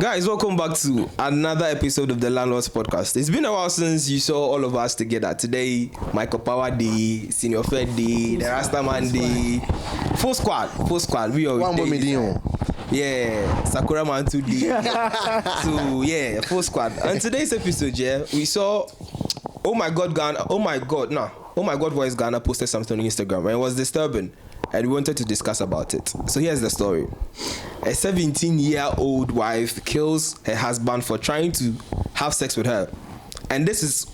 Guys, welcome back to another episode of the Landlords Podcast. It's been a while since you saw all of us together. Today, Michael Power Day, Senior Fed Day, the Rastaman Day, full squad. We are one more medium. Yeah, Sakura Man 2D. So yeah, full squad. And today's episode, yeah, we saw Oh my God Voice Ghana posted something on Instagram and it was disturbing. And we wanted to discuss about it. So here's the story. A 17-year-old wife kills her husband for trying to have sex with her. And this is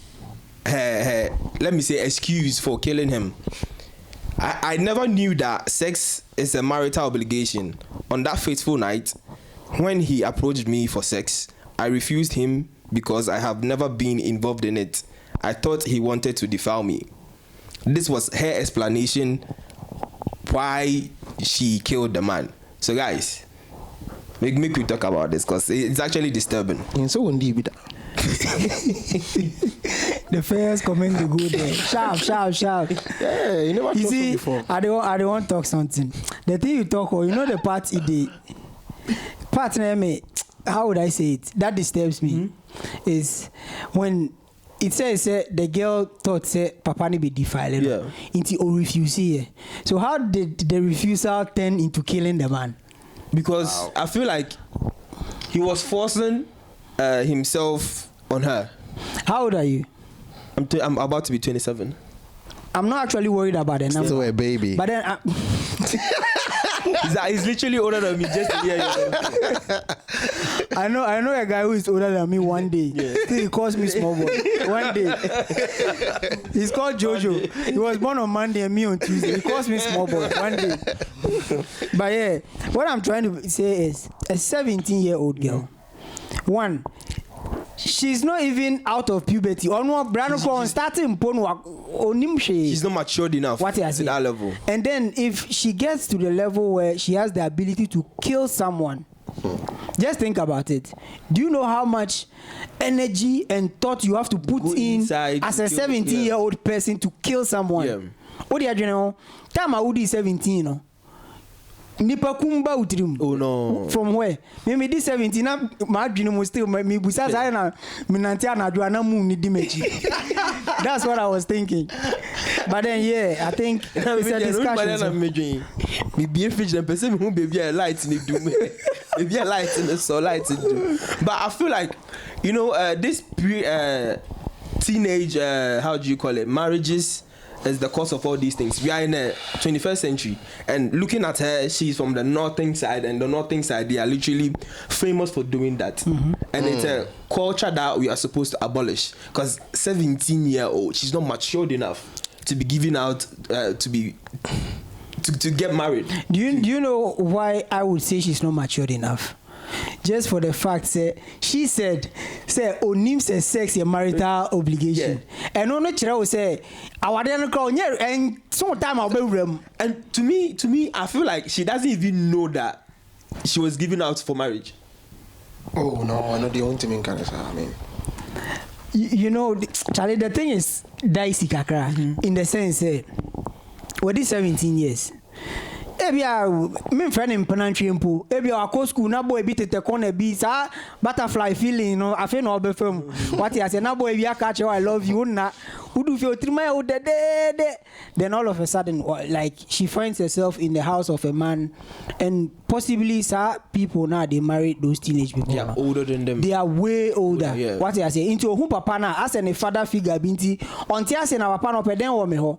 her let me say, excuse for killing him. I never knew that sex is a marital obligation. On that fateful night, when he approached me for sex, I refused him because I have never been involved in it. I thought he wanted to defile me. This was her explanation why she killed the man. So guys, make we talk about this because it's actually disturbing. And so indeed, the first comment they go there. Sharp. Yeah, you never talked before. I don't want to talk something. The thing you talk about, you know the part me. How would I say it? That disturbs me. Is when it says the girl thought Papa ni be defiled. Yeah. Into or refuse here. So how did the refusal turn into killing the man? Because I feel like he was forcing himself on her. How old are you? I'm about to be 27. I'm not actually worried about it. Still a baby. But then He's literally older than me. Just to hear you. I know a guy who is older than me one day. Yeah. Still he calls me small boy. One day. He's called Jojo. He was born on Monday and me on Tuesday. He calls me small boy one day. But yeah, what I'm trying to say is a 17-year-old girl. One, she's not even out of puberty. She's not matured enough to that level. And then if she gets to the level where she has the ability to kill someone, just think about it. Do you know how much energy and thought you have to put in as a 17-year-old person to kill someone? Yeah. What do you know? Time I would be 17, no? Nipa kumba utrim. Oh no. From where? Maybe this 17 na my dream was still me busa say na me nantia na do na mu ni dimechi. That's what I was thinking. But then yeah, I think it's a discussion. Me be fridge and person who baby a light in the do me. Baby a light in the so light in do. But I feel like this teenage how do you call it, marriages is the cause of all these things. We are in the 21st century, and looking at her, she's from the northern side, and the northern side, they are literally famous for doing that. And it's a culture that we are supposed to abolish, because 17-year-old, she's not matured enough to be given out to get married. Do you know why I would say she's not matured enough? Just for the fact she said onim say sex a marital obligation. And no chira say awade call and sometime I'll be room. And to me I feel like she doesn't even know that she was given out for marriage. Oh no, not the only thing can I mean. You know, Charlie, the thing is dicey kakra in the sense with these 17 years. Ebia me friend in penantry mpo ebia akọ school na boy bi tete corner bi sa butterfly feeling no afi na obefam what you say na boy bi aka I love you na udu fi otrima o de then all of a sudden like she finds herself in the house of a man, and possibly people now they marry those teenage people. They are older than them. They are way older. Yeah. What you say into who papa na as a father figure binti until say na papa no pe den wo me ho.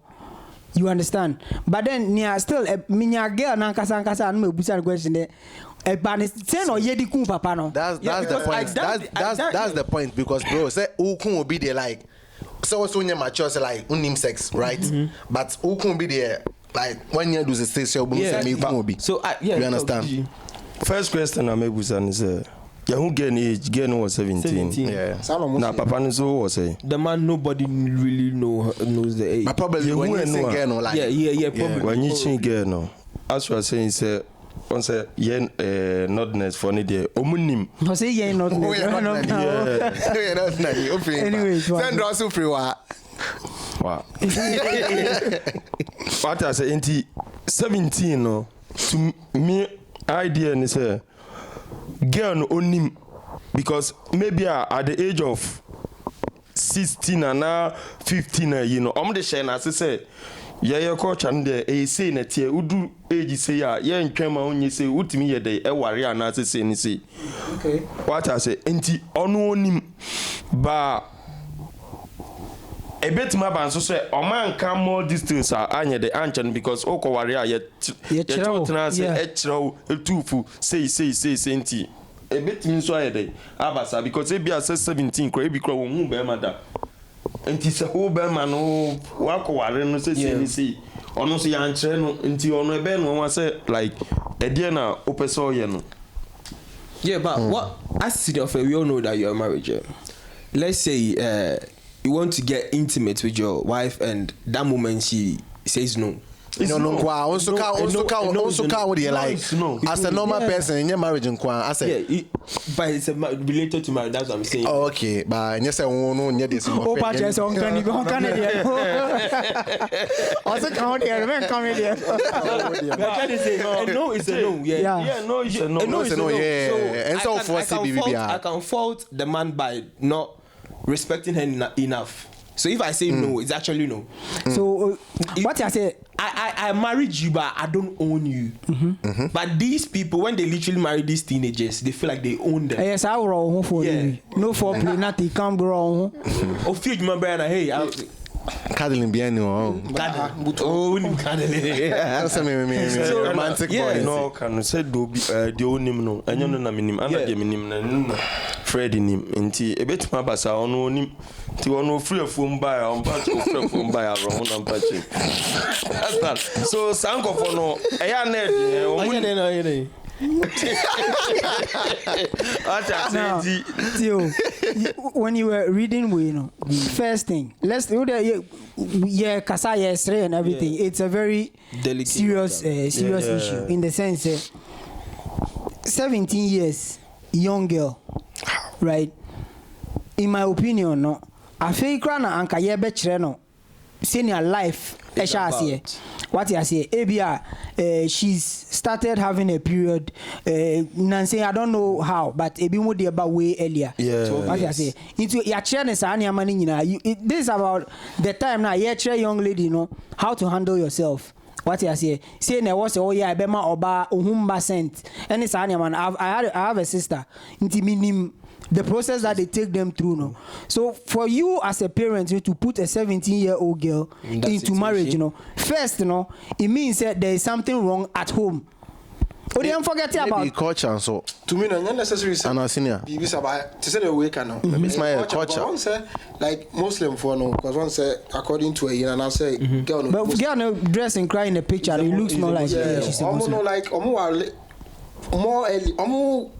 You understand? But then near still minya girl na nkasa no me busa question there. Say no yedi kun papa no. That's the point. That's the point, because bro, say ukun will be there like so when you mature say like unim sex, right? But ukun will be there like 1 year do the stage will be. So you understand? First question I make busa is who get age? Get no 17. Yeah. Now papa no so was say. The man nobody really knows the age. But probably when you say girl no like. Yeah, probably. When you change girl no. As you are saying say on say notness for any day. Omunim. No say yen notness. Anyway, send us free wa. Wow. What I say 17 no to me idea ni say girl no onim because maybe at the age of 16 and now 15, you know, I'm the share as I say. Yeah, coach and the say that here udu age say yeah and came on you say utimi ye day e worry and as say ni say. Okay. What I say enti onu onim ba a bit my ban so say o man come more distance anya the ancient because o ko worry ye try say e chiro etufu say enti a bit mean so ye day abasa because e be as 17 kro e bi kro wo hu be mada. Enti se ho be ma no wa ko ware no se se ono so ya nkyere no enti ono e be no wa say like e de na opeso ye no. Yeah, but what as we all know that you're married. Yeah? Let's say you want to get intimate with your wife and that moment she says no. Also count like as a normal person in your marriage in Kwan. I say, but it's related to marriage. That's what I'm saying. Oh, okay, but you say no, this. Oh, but just on Canada. Also count here. When come here. No, it's a no. Yeah, no, it's a no. No, it's a no. Yeah, and so for CBBB, I can fault the man by not respecting her enough. So if I say no, it's actually no. So what I say, I married you, but I don't own you. But these people, when they literally marry these teenagers, they feel like they own them. Yes, I will wrong for you. No foreplay, nothing. Come wrong. Oh, feel my brother. Hey, cuddling behind you. That's romantic boy. No, can say do the own him no. And you know na minim. Ana the minim na Freddy nim. Enti e bit ma basa ono nim. Ti ono free phone buy on patch free phone buy around on patch. That's that. So sanko for no. E ya na e o when you were reading, you know, first thing, let's do that. Yeah, kasa yesterday and everything. Yeah. It's a very delicate, serious issue in the sense, 17 years, young girl, right? In my opinion, no, I feel krana anka ye betchre no, senior life. What I say, ABR, she's started having a period. Nancy, I don't know how, but ebi mo dey about way earlier. Yeah. What I say, into your chairness and your money, this is about the time now. Yeah, young lady, you know how to handle yourself. What I say, there was I bema oba uhumba sent. And it's man. I have a sister. Into minim. The process that they take them through, no. So for you as a parent, to put a 17-year-old girl into marriage, first, it means that there is something wrong at home. Oh, don't forget about culture. So to me, not necessarily. And our senior. It's about to say the way can. It's my culture. One say like Muslim for no, because one say according to a year, and I say girl no. But girl no dress and cry in the picture. It looks more like she's a Muslim. No like more early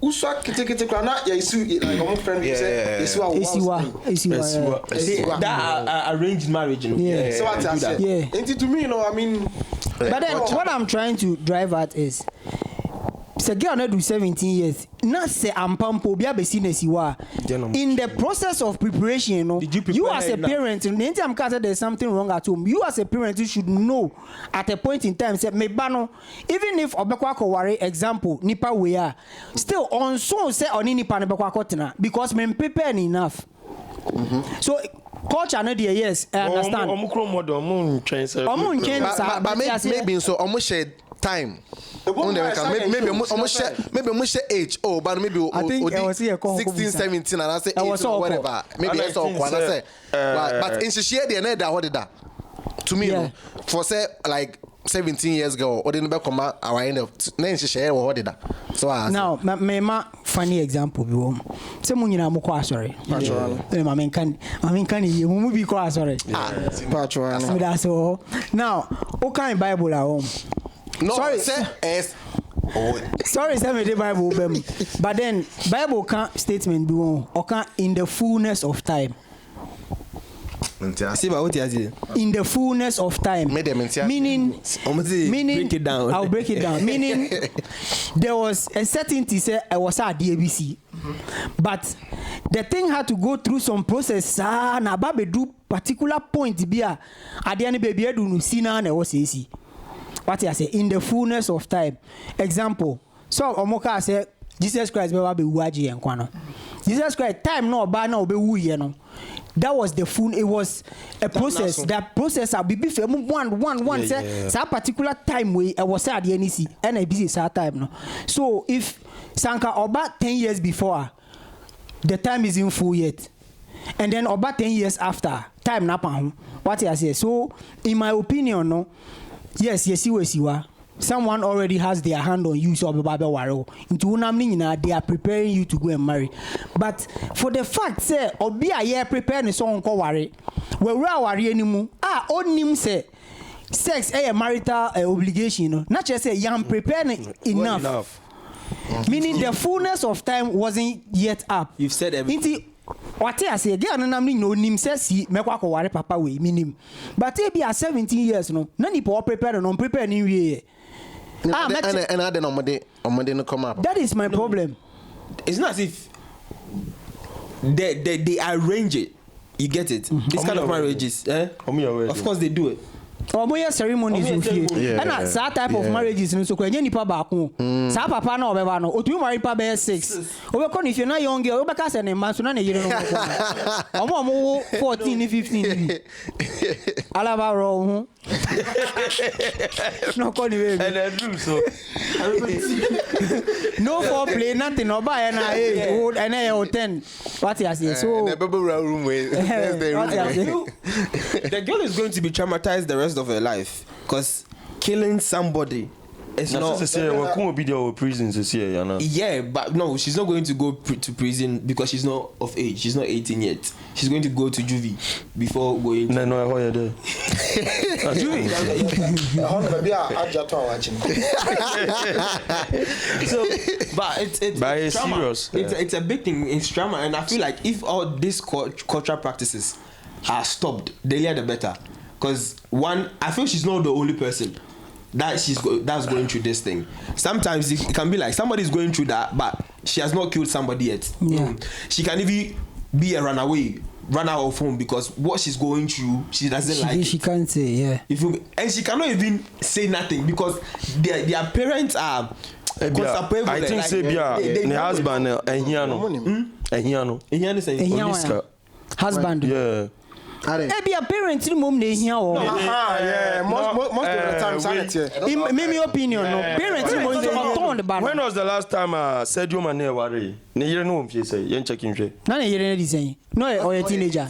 uswa kete kwa na ya isu like friend say isiwa that arranged marriage so what I say and to me I mean but then what I'm trying to drive at is say girl na do 17 years na say ampampo bia besi na siwa in the process of preparation you as a parent anytime there's something wrong at home, you as a parent you should know at a point in time say me ba no even if obekwa ko worry example nipa we are still on so say oni nipa ne bekwa ko tena because me prepare enough. So culture no dey yes I understand but maybe so almost share time. Maybe almost share age. Oh, but maybe I think 16, 17, and I say 18 or whatever. Maybe I saw one. I say, but in share the net that what did that? To me, for say like 17 years ago, or didn't come out our end of then she share what did that? So now, my funny example be home. Say money na mo kwa sorry. My men can you mo be kwa sorry. So that's all. Now, what kind of Bible at home? No, sorry, sorry, say me the Bible, but then Bible can't statement do or can't in the fullness of time. See about what you say. In the fullness of time, meaning break it down. I'll break it down. Meaning there was a certainty say I was at DABC, but the thing had to go through some process. Na babe do particular point be at the end baby do no see na was easy. What I say in the fullness of time. Example. So Omoka say Jesus Christ be waji enkwa no. Jesus Christ, time no ba na obewu ye no. That was the full. It was a process. That process I be one say that particular time we was at the NEC and a busy time no. So if Sanka about 10 years before, the time isn't full yet, and then about 10 years after, time na pa. What I say. So in my opinion, no, yes, someone already has their hand on you, so they are preparing you to go and marry. But for the fact say obi a year preparing so ko worry, we worry anymore. Onim say sex a marital obligation, no. Not just say young preparing enough. Meaning the fullness of time wasn't yet up. You've said everything. What I say again, no nim says he make wa ko worry papa we minim. But if be at 17 years no, nani po prepare no prepare ni we. And I don't know come up. That is my problem. It's not as if they arrange it. You get it? This kind of marriages, of course they do it. Omoya ceremonies in fear. And that type of marriages in so kwenye nipa baako. Sa papa na obeba no. Otu marry pa be 6. Obeko if you're not young girl, obeka say ne man so na ne yire no. Omo 14 15. Alaba ro hu. No call you baby. And then do so. No foreplay, nothing. No buy na old and 10. What you say? So the room the girl is going to be traumatized the rest of her life because killing somebody is not. Yeah, but no, she's not going to go to prison because she's not of age. She's not 18 yet. She's going to go to juvie before going. So, but it's serious. It's a big thing. It's trauma, and I feel like if all these cultural practices are stopped, the earlier the better. Because one, I feel she's not the only person that's going through this thing. Sometimes it can be like somebody's going through that, but she has not killed somebody yet. Yeah. She can even be a run out of home because what she's going through, she doesn't like. She can't say, yeah. And she cannot even say nothing because their parents are. I think say the husband husband. Yeah. Be a parent mom they hear most of the time sanity. In my opinion, no parents mom on the bar. When was the last time said you man worry? Ne no mfie say yen checking hwe. Na ne yere dey say. No or a teenager.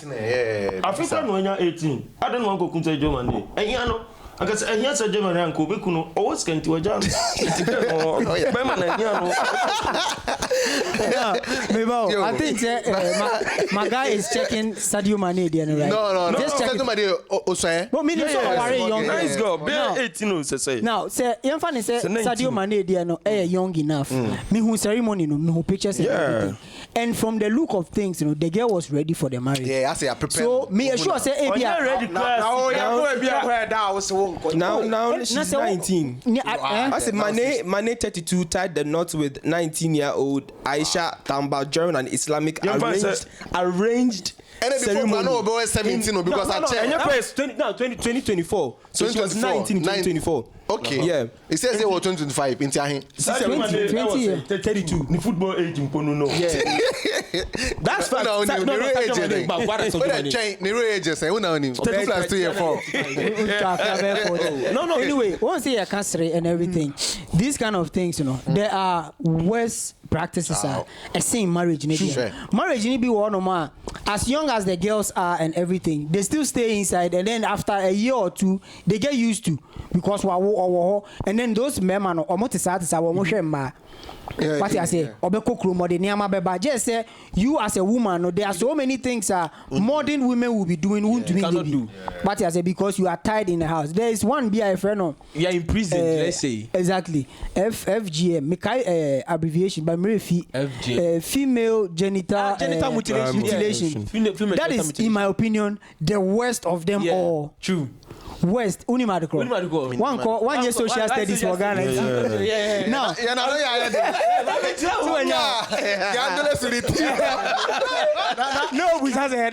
Africa no nya 18. I don't want go kunta German dey. Ehia no. Because ehia say German anko be kuno. O was kan ti waja. Be man ehia no. I think my guy is checking Sadio Mane there right. No. Just check Sadio Mane Osai. No, meaning so worry young. Nice girl. Be 18 no say. Now, say Yemfa say Sadio Mane there no young enough. Me who ceremony no, me who pictures and everything. And from the look of things, the girl was ready for the marriage. Yeah, I say I prepared. So me sure say ready now she's 19. I said Mane 32 tied the knot with 19-year-old Aisha Tamba, German and Islamic arranged and then before I know about 17 because I checked. 2024. So she was 19 in 2024. Okay. Yeah. It says they were 2025 in Tiahin. 32. The football age in Pono no. Yeah. That's fact. No, anyway, once you castrate and everything, these kind of things, there are worse practices are a same marriage. Marriage need be one or more. As young as the girls are and everything, they still stay inside, and then after a year or two, they get used to because and then those men or what I say, just say you as a woman, there are so many things modern women will be doing, won't do. What I say, because you are tied in the house. There is one be a friend. You are in prison, let's say. Exactly. FGM, abbreviation by Murphy. Female genital mutilation. That is, in my opinion, the worst of them all. True. West Unimadiko. One year social studies for Ghana. No. No, we has a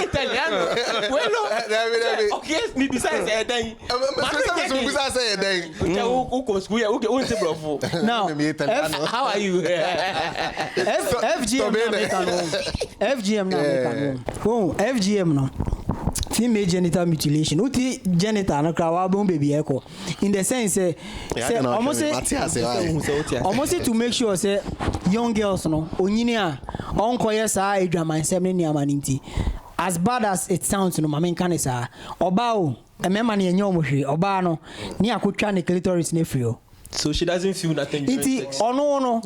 Italiano. Well, okay, me besides a day. Now, how are you? FGM now. Oh, FGM no. Female genital mutilation. Uti genital no krawa bon baby echo. In the sense say almost to make sure say young girls no onyini a onkoye saa edwaman sem ne niama ninti. As bad as it sounds no mama nka ne saa. Oba o emema ne enye omohwe oba no ni akotwa ne clitoris ne frio. So she doesn't feel nothing. Iti ono no.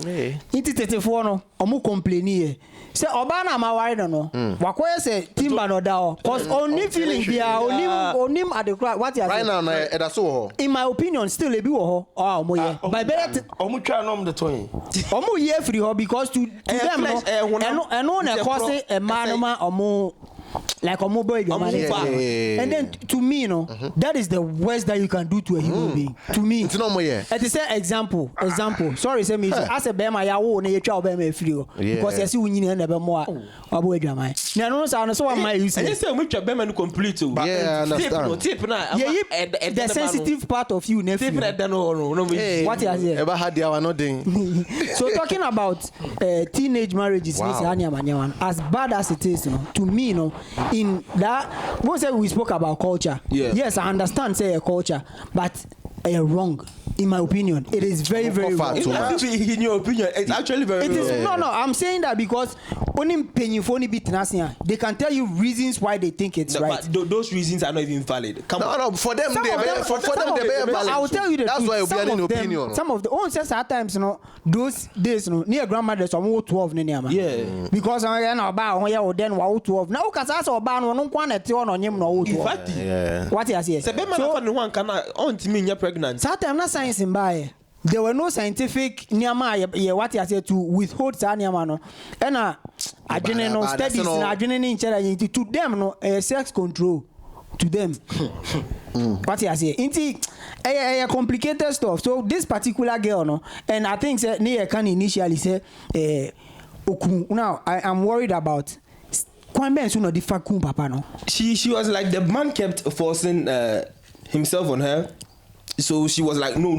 Iti tetefo no omu complain here. Say oba na ma wari no. Wakoye say timba no da o. Cause only feeling bia onim adequate what you right now na so in my opinion still e bi wo ho. Oh mo ye. By better omu twa no the toy. Omu ye free ho because to them no eno na cause a man ma omu like a mobile and then to me that is the worst that you can do to a human being to me it's not more it is an example sorry say me as a bema ya wo na ye twa obema free because you see unyini na be mo abo adwaman na no so one my use and you say we twa bema no complete yeah understand tip na the sensitive part of you na tip na no what you say ever had their no thing. So talking about teenage marriages as bad as it is to me in that once we spoke about culture yes I understand say a culture but wrong in my opinion. It is very wrong. In your opinion it's actually very wrong. It is no I'm saying that because only penny bit they can tell you reasons why they think it's right, but those reasons are not even valid. No for them they valid. I will tell you the that's truth. Why we are in opinion. Some of the own says at times those days near grandmother some 12 yeah because I know about then 12 now cuz as oba no kwan ete on onyem no 12 what you say say be man for one can on me nya pregnant that time na science in buy there were no scientific niama what you say to withhold sa niama no na adwene no studies na adwene ni nchera to them no sex control to them what you say inti a complicated stuff. So this particular girl no and I think say near can initially say now I am worried about kwambe so no different papa no she was like the man kept forcing himself on her. So she was like, no.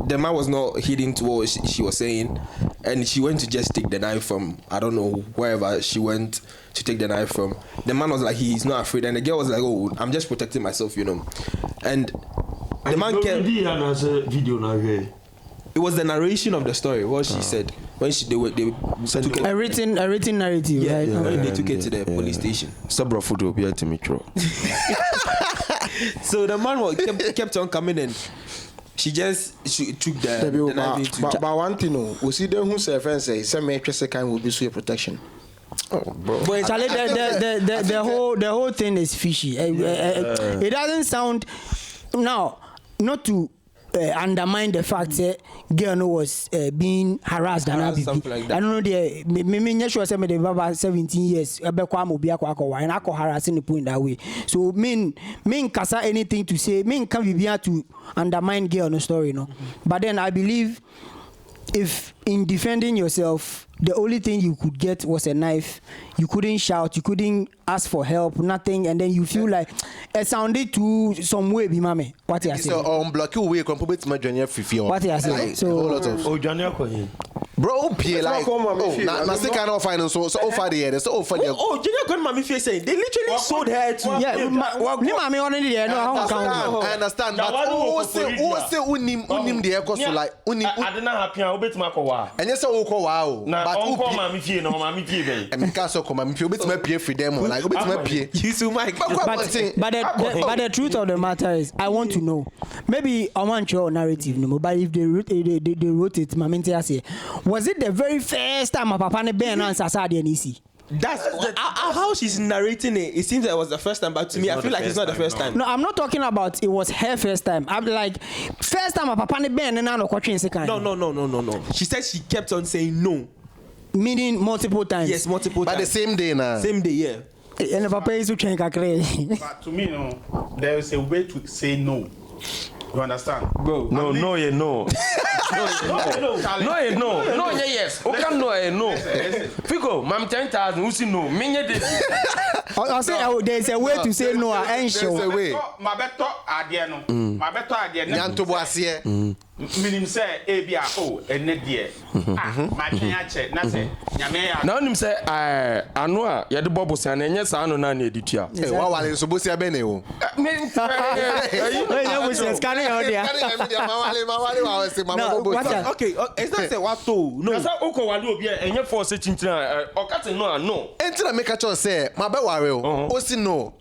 The man was not heeding to what she was saying. And she went to just take the knife from, I don't know, wherever she went to take the knife from. The man was like, he's not afraid. And the girl was like, oh, I'm just protecting myself, And the man kept... It was the narration of the story, what she said. When they took it. A written narrative, yeah, right? Yeah, when they took it to the police station. Sabra food will be at Mitro. So the man kept on coming in. She took the knife. But one thing, we see them who say friends say some mattress kind will be sweet protection. Oh, bro. But Charlie, the whole thing is fishy. It doesn't sound now not to undermine the fact that girl was being harassed and something like that. I don't know the me sure say me the baba 17 years ebe kwa mo bia kwa kwa and I call harassing the point that way. So mean kasa anything to say mean can be bia to undermine girl no story no. But then I believe if in defending yourself the only thing you could get was a knife, you couldn't shout, you couldn't ask for help, nothing, and then you feel like it sounded to some way be mame. What you say? So block you way complete my journey for what you say? So journey bro pay like na still cannot find so far there so far there. Oh junior con mommy face saying they literally sold her to yeah ni mommy already there no how count I understand but who say unim the echo so like unim I didn't happy obetima ko wa enye say wo ko wa o but who mommy fie no mommy fie be e me ka so ko mommy fie obetima pay free them like obetima pay you so Mike but the truth of the matter is I want to know maybe I want your narrative no but if they wrote it mommy say was it the very first time my papa ne ben answer sad and easy? That's how she's narrating it. It seems that it was the first time, but to me, I feel like it's not the first time. No, I'm not talking about it was her first time. I'm like first time my papa ne ben and now question second. No. She said she kept on saying no, meaning multiple times. Yes, multiple times. But the same day now. Same day, yeah. And the papa is to change kakre. But to me, no, there is a way to say no. You understand? Bro, no, yes. Who can no. Figo, mam 10,000, who see no, minye de. I say there's a way to say no. There's a way. My better idea no. My better idea. Nyanto boasie. Minim say ebia ene die. Ma twen a che na say nyame ya. Na onim say ano a ye de bobosia na enye sa ano na na editua. Wa wale so bosia be ne o. Okay, it's not say what to. No. Asa oko wale obi enye force chinchina okate no ano. Entina make a choice say ma be ware o si no.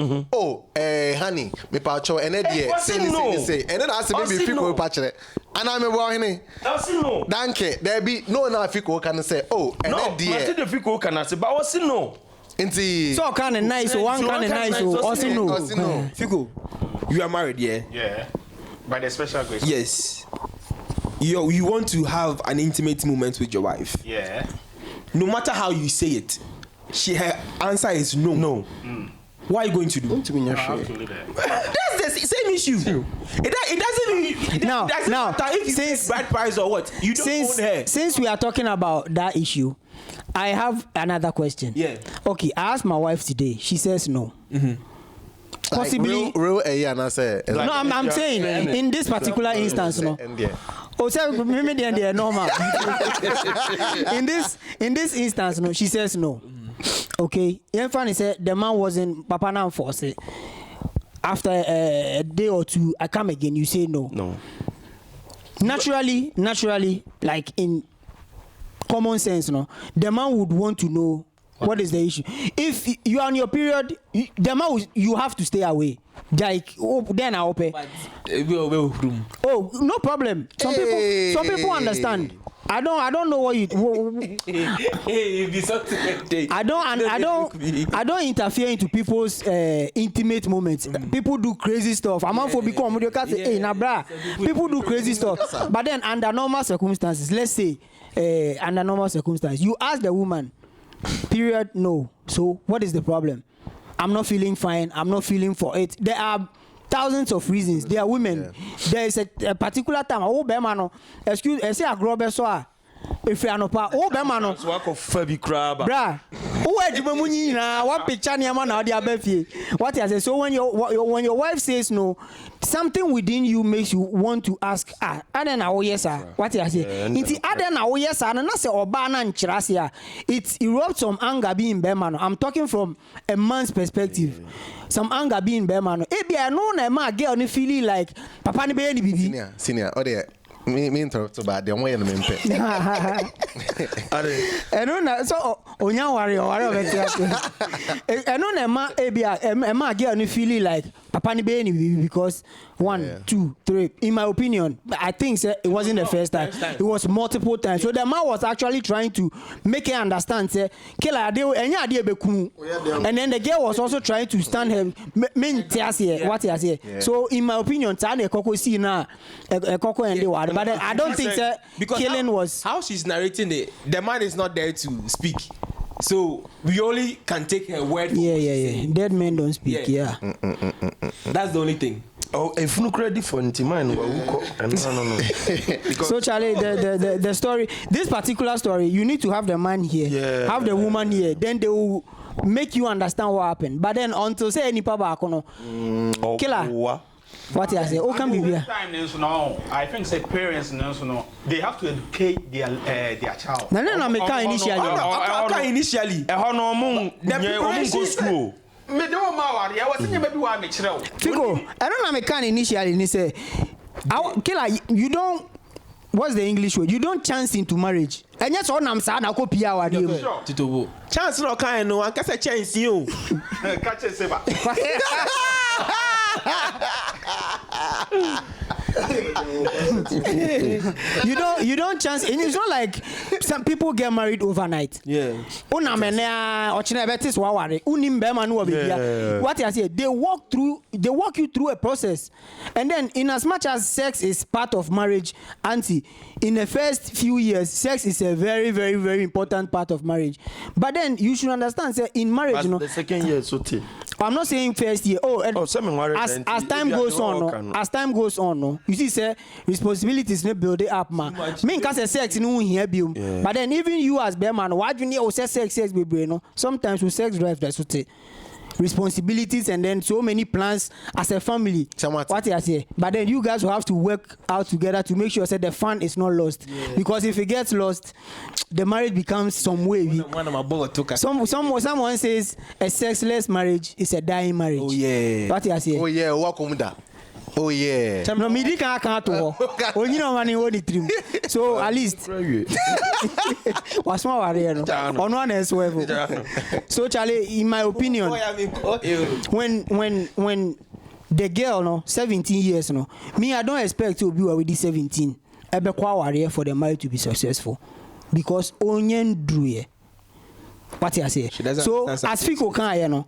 Honey, me pa cho ene die say ene na say be fiko pa chere. Ana me bo hene. No. Danke, there be no na fiko can say ene die. No, the fiko can say but what's no. Inti so kind of nice, one kind of nice, also no. Figo, you are married, yeah? Yeah. By the special grace. Yes. You want to have an intimate moment with your wife. Yeah. No matter how you say it, her answer is no. No. What are you going to do? That's That's the same issue. It doesn't matter if you since bride price or what. You don't own her. Since we are talking about that issue, I have another question. Yeah. Okay, I asked my wife today. She says no. Possibly. Like real and I say. No, I'm saying in this particular instance, no. Oh, sir, maybe they're normal. in this instance, no. She says no. Okay. Funny said the man wasn't Papa now force it. After a day or two, I come again. You say no. No. Naturally, like in common sense, no, the man would want to know what is the issue. If you are on your period, the man you have to stay away. Like then I open. Oh, no problem. Some people understand. I don't know what you. I don't interfere into people's intimate moments. People do crazy stuff. I'm for become people do crazy stuff. But then under normal circumstances, let's say under normal circumstances, you ask the woman, period, no. So what is the problem? I'm not feeling fine. I'm not feeling for it. There are thousands of reasons. There are women. Yeah. There is a particular time. Oh, Bemano, excuse, I say a grobe so. If you are not, oh, Bemano, work of Fabi Crab, bra. Oh, what picture near man out there, what I say? So when your wife says no, something within you makes you want to ask. And then yes, sir. What I say? It's other now yes, sir. And I say Obana and Chirasia. It erupts some anger being Bemano. I'm talking from a man's perspective. Some anger being Bemano. Ebi I know na ma girl ni feeling like Papa ni be ni bibi. Senior. Oh there. Me interrupt so bad. The one you mempe. Eno na so onya worry obeti. Eno na ma ebi ma girl ni feeling like Papa ni be ni bibi because 1, 2, 3. In my opinion, I think it wasn't the first time. It was multiple times. So the man was actually trying to make her understand. Say, Kela ade enya ade beku. And then the girl was also trying to stand her main here. What he say. So in my opinion, Tane Koko see na Koko and the but I don't think because killing was how she's narrating it. The man is not there to speak. So we only can take her word. Yeah. Dead men don't speak. Yeah. That's the only thing. Oh, if no credit for Ntiman, no. So Charlie, the story, this particular story, you need to have the man here, have the woman here, then they will make you understand what happened. But then until say any papa kono, killer. What I say? Oh, can be here. I think say parents they have to educate their child. No, me can initially. Go school. Me don't matter. I was thinking maybe why me chiro. Figo, I don't know me can initially. Ni say, killer, you don't. What's the English word? You don't chance into marriage. And yes, all I'm saying, I go pia wa dem. Titobo. Chance no kind no. I can say chance you. Catch it, Seba. You don't chance. And it's not like some people get married overnight. Yeah. Una mena ochina betis wa ware. Unim be manu obia. What I say? They walk you through a process, and then in as much as sex is part of marriage, auntie, in the first few years, sex is a very, very, very important part of marriage. But then you should understand, say in marriage, but you know, the second year, so I'm not saying first year. As time goes on, no. You see, say responsibilities no build it up, man. Me cause sex no here be. But then even you as bear man, why do you need sex baby? No. Sometimes with sex drive that's what. responsibilities and then so many plans as a family. What I say, but then you guys will have to work out together to make sure that the fun is not lost. Because if it gets lost, the marriage becomes some way. Someone says a sexless marriage is a dying marriage. Oh yeah. What I say? Oh yeah, welcome da. Oh yeah. No, me can't to. Oh, you know money on the trim. So at least what's my worry? On one else level. So Charlie, in my opinion, when the girl no 17 years no, me I don't expect to be with this 17. I be quite worry for the marriage to be successful because onion drew. What I say? So as Fiko can you know.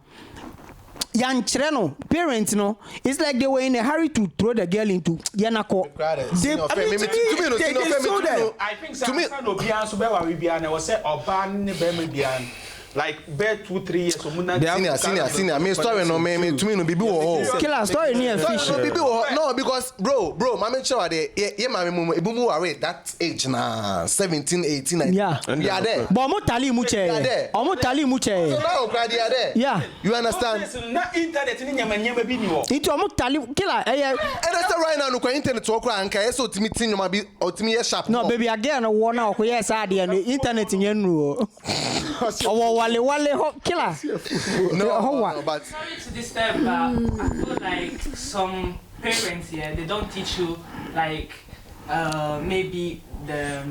Young Chireno, parents, no, it's like they were in a hurry to throw the girl into Yanako. I think to me, no Bian, so where we Bian, I was said, or ban Bemibian. Like bed 2-3 years. Senior. Me story no me to me no bibi wo. Killer story near fish. No, because bro, mama sure they yeah mama mumu ebumu are that age na 17, 18, 19. Yeah. Yeah there. But omo tali muche. Omo tali muche. So now they are there. Yeah. You understand? Na internet ni nyama bi ni wo. Into omo tali killer And that's right now no kwa internet wo kra anka so timi tin nyama bi otimi ye sharp. No baby again no na okoye sa de no internet nyanu o. Wale killer. No, but sorry to disturb, but I feel like some parents here they don't teach you like maybe the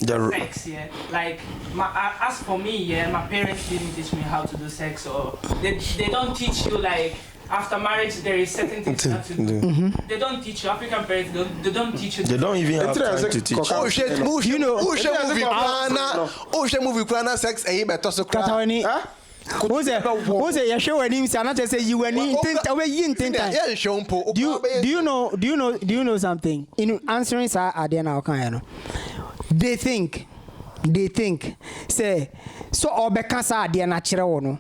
sex here. Like as for me, yeah, my parents didn't teach me how to do sex, or they don't teach you like after marriage there is certain things you have to do. They don't teach you. African parents they don't teach you. They don't even have time to teach. Oh shit, you know, movie Krana sex and you better so Katawani. Who's it? You show him. So not just say you any intent away you intent. Yeah, show po. Do you know something? In answering sir Adena Okayano. They think say so obeka sa Adena chire no.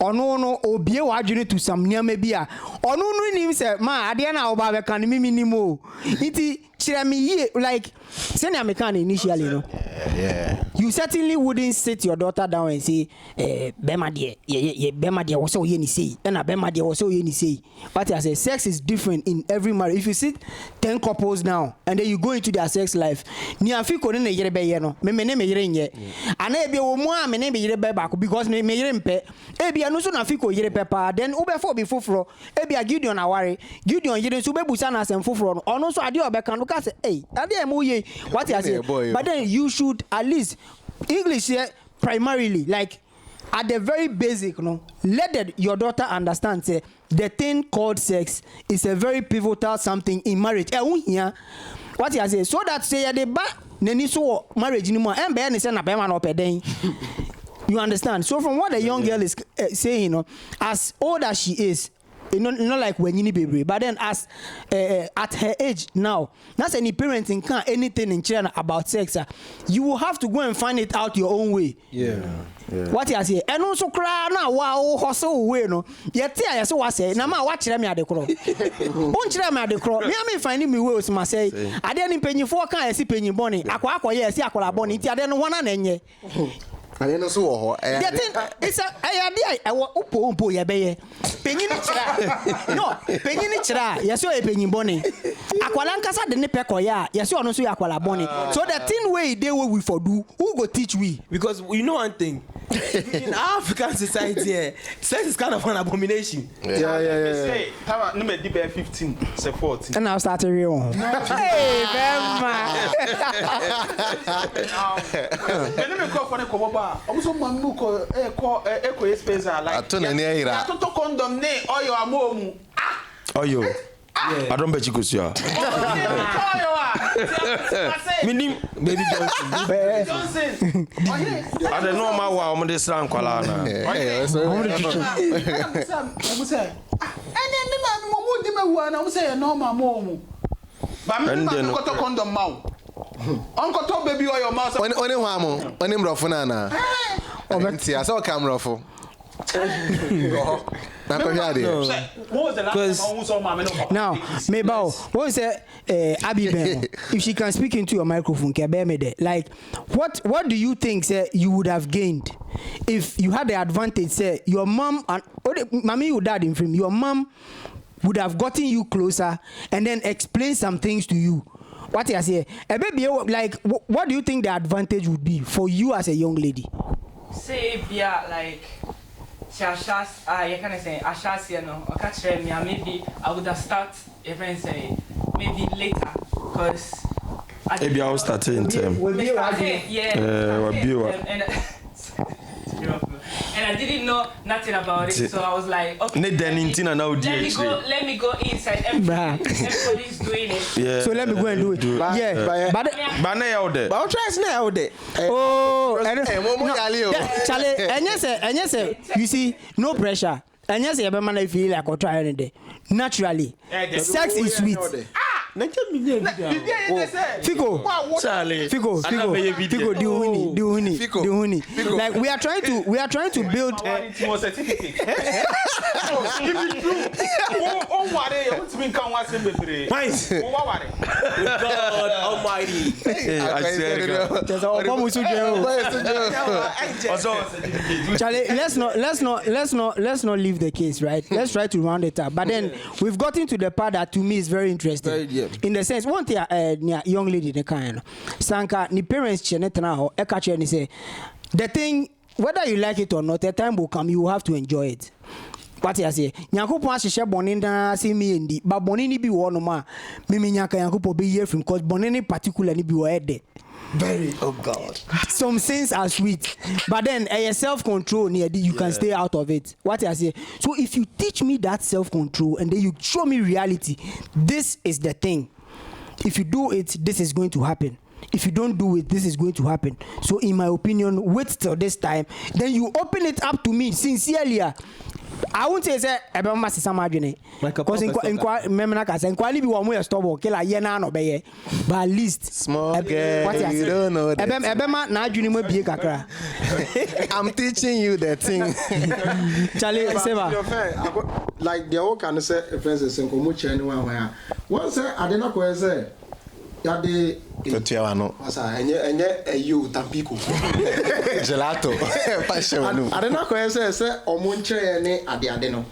Ono obie wadwene to some niam bia ono no nim say ma ade na oba be kan mi minimo iti chira me ye like say na me kan initially no yeah you certainly wouldn't sit your daughter down and say bema de ye bema de wo so ye ni say na bema de wo so ye ni say what I say sex is different in every marriage. If you sit 10 couples now and then you go into their sex life ni afiko ne yere be ye no me yere nye ana e bi wo mu a me ne be yere be ba because me yere mpe e bi no so na fiko yere pepa then ubefo be foforo e bia Gideon aware Gideon yere so bebusa na asem foforo no ono so ade obeka no ka say hey ade e mo ye what I say but then you should at least English here primarily like at the very basic no let your daughter understand say the thing called sex is a very pivotal something in marriage what I say so that say the ba nani so marriage ni mo embe ne say na be ma no peden. You understand? So from what the young girl is saying, you know, as old as she is, not like when you baby, but then as at her age now, that's any parenting can't anything in China about sex. You will have to go and find it out your own way. Yeah. What you say? And also cry now. Wow, hustle way no. Yet I so what say. Now ma watch them at the crow. Won't them at the crow. Me am finding me ways. Ma say. I didn't pay you for can see penny bonnie. Aqua yes, aqua bonnie. I didn't want an I don't know it's a I upo ya beye penyin chira no penyin chira yeso e penyin boni akwala nkasa de ne peko ya yeso ono so akwala boni so the thing way dey we for do who go teach we because you know one thing in African society sex is kind of an abomination. Say tama no me di be 15 say 14 and now start to real hey bema me call for the koboba omuso mamu ko eko space like atona ne ira to condom ne oyo amomu oyo I don't bet you go see her. Minim baby Johnson. I don't know my wow on this land kwala na. And then me mo di me wu na mo say no ma mo. Ba me ma ko to condom ma. Uncle to baby oyo ma. Oni hwa mo, oni mrofo na na. Obeti asa o kam mrofo. What was the last time I saw my now, maybe what say Abby Ben, if she can speak into your microphone, like what do you think you would have gained if you had the advantage? Say your mom and mommy, your dad in frame, your mom would have gotten you closer and then explain some things to you. What you say? Baby, like what do you think the advantage would be for you as a young lady? Say, yeah, like. You can say, maybe I would have started even say maybe later because maybe I'll start in time. And I didn't know nothing about it, so I was like, okay, let me go inside. Everybody's doing it. Yeah. So let me go and do it. Yeah. But I'll try to out there. Oh, Charlie, and yes, you see, no pressure. And yes, every feel like I'll try anything. Naturally, sex is sweet. Fico, do honey. Like we are trying to build. God Almighty. Charlie, let's not leave the case, right? Let's try to round it up. But then we've gotten to the part that to me is very interesting. In the sense, one thing, young lady, the kind, Sanka, ni parents, chenetana, ekache, ni say, the thing, whether you like it or not, the time will come, you will have to enjoy it. What I say, Yankopon ashisha boninda see me indi, but bonini bi one ma, mimi nyaka Yankopo be here from cause bonini particularly be wede. Very, oh God. Some things are sweet, but then self-control near you can stay out of it. What I say. So if you teach me that self-control and then you show me reality, this is the thing. If you do it, this is going to happen. If you don't do it, this is going to happen. So in my opinion, wait till this time. Then you open it up to me sincerely. I won't say ebe mama si sama adwene because in memena ka say kwali bi wo mo stop killer ye na no be ye but at least small girl you don't know that ebe ma na adwene mo bie kakra. I'm teaching you the thing. Charlie Seva like the all can say friends say ko mo che ni wan one say adena ko say ya de Totiawa no. Asa enye you Tampico. Gelato. Passion. Adena ko say omo nche ne ade no.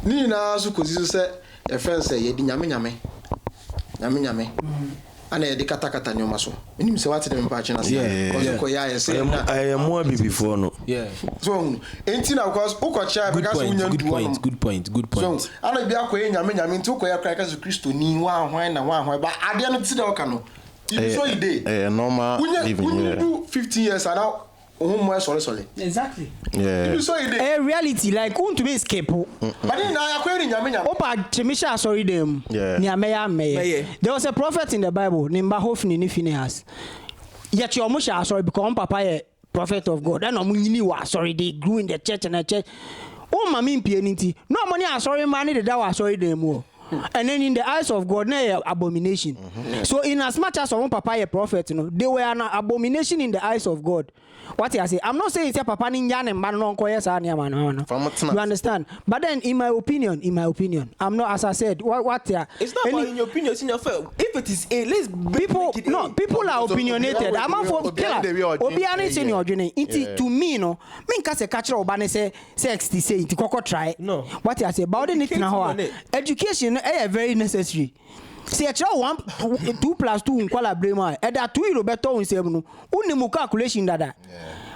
Ni na so kozi say e friend say ye di nyame. Ana ye di kata nyoma so. Enim say what dem pa china say. Because ko ya say na I am more before no. Yeah. So enti na because ukocha because unya good point. So ana bia ko ye nyame nti ko ya kra ka Kristo ni wa hwan na wa hwan ba ade no ti de o ka no. So you did. Normal living. When you do 15 years and now, sorry. Exactly. Yeah. So you did. A reality like to be escape. But then now you're querying Yamina. Opa Chemisha sorry them. Yeah. There was a prophet in the Bible named Hofni Phinehas. Yet your musha sorry because Papa a prophet of God. And was sorry they grew in the church and the church. Oh, mammy pianity. No money sorry money that was sorry them. And then in the eyes of God, na abomination. So in as much as one papa a prophet, they were an abomination in the eyes of God. What I say, I'm not saying it's a papa ninja and man non you understand? But then in my opinion, I'm not as I said. What it's not about in your opinion, it's in your faith. If it is a people are opinionated. I'm not for Obiani senior journey. To me, no, mean case a catcher or banner say sex to say to coco try. No. What I say about it now. Education is very necessary. See a child 1 2 + 2 nkwala brema e da 2 euro beto nsem no uni mu calculation dada.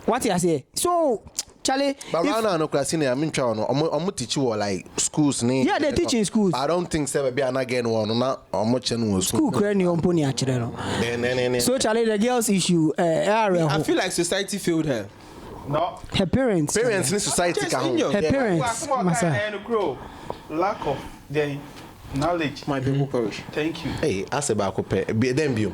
What I say. So Charlie, but now no class in I mean no teach you like schools ni. Yeah, they teach in schools. I don't think say be an again one na omo chen school crane on pony achire no. So Charlie, the girls issue I feel like society failed her. No. Her parents in society can. Her parents lack of their knowledge. My people perish. Thank you. Hey, as about be them bio.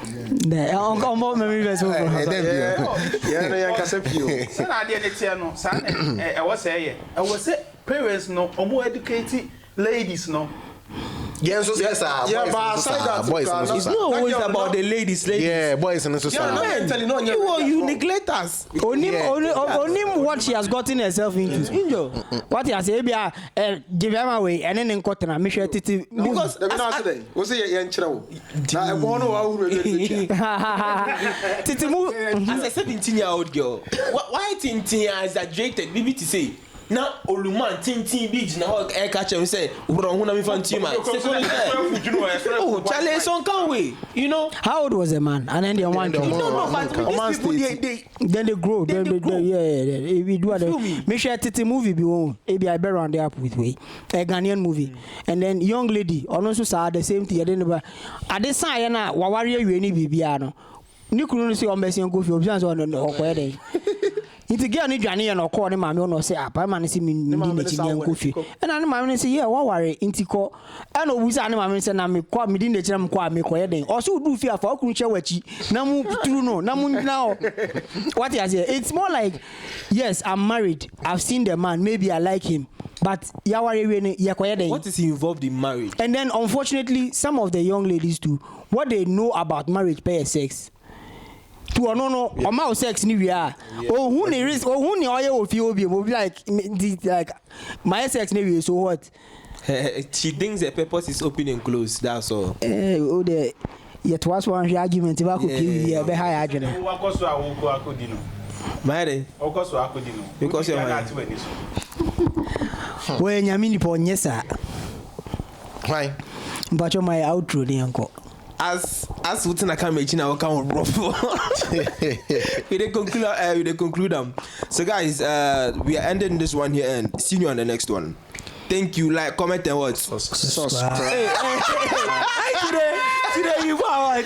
The uncle memory verse over. Yeah, no yan kase pio. Say na ade netia no, say I was say parents no omo educate ladies no. Yeah, so yes, but aside that, boys, It's not always about the ladies. yeah, boys in the society. You neglect us. Only what she has gotten herself into. What he has said, give them away, and then in cotton, I'm sure Titi. Because we say you're in trouble. Now I want to Titi move. as a 17-year-old girl, why Tintin exaggerated? BB to say. Now, Oluman, Tintin Beach, now air catcher and say, we're on one fan team. Oh, Charlie, son can't wait. You know? How old was the man? And then they want to. No, but these people, then they grow. Then they grow. Yeah. We do Feel me? make sure Titi movie be on. Maybe I better on the app with way. A Ghanaian movie. And then young lady, also saw the same thing. I didn't. At this time, na warrior you any bibiano. Ni kunu si ombesi ngo fi obian so no okwede. Nti girl ni dwane ye no call ne maame no say apa ma ne si mi ndi na chi ne nko fi. E na ne maame ne say yeah wa ware nti ko. E na obusa ne maame say na me ko mi di na chi na me ko me ko ye den. O so du fi afa okunu che wachi na mu turu no na mu na o. What you say? It's more like yes, I'm married. I've seen the man, maybe I like him. But what is he involved in marriage? And then unfortunately some of the young ladies too, what they know about marriage pay sex. To no amount sex ni we are. Oh who ni risk who ni oil of you be like my sex ni we so what? She thinks the purpose is open and closed, that's all. Oh the yet was one argument about be high argument. Because you're when Yamini pon yes sir. Why? But you're my outro the uncle. As Utina can make now come rough. We conclude them. So guys, we are ending this one here and see you on the next one. Thank you. Like, comment, and what? Subscribe. Today you are.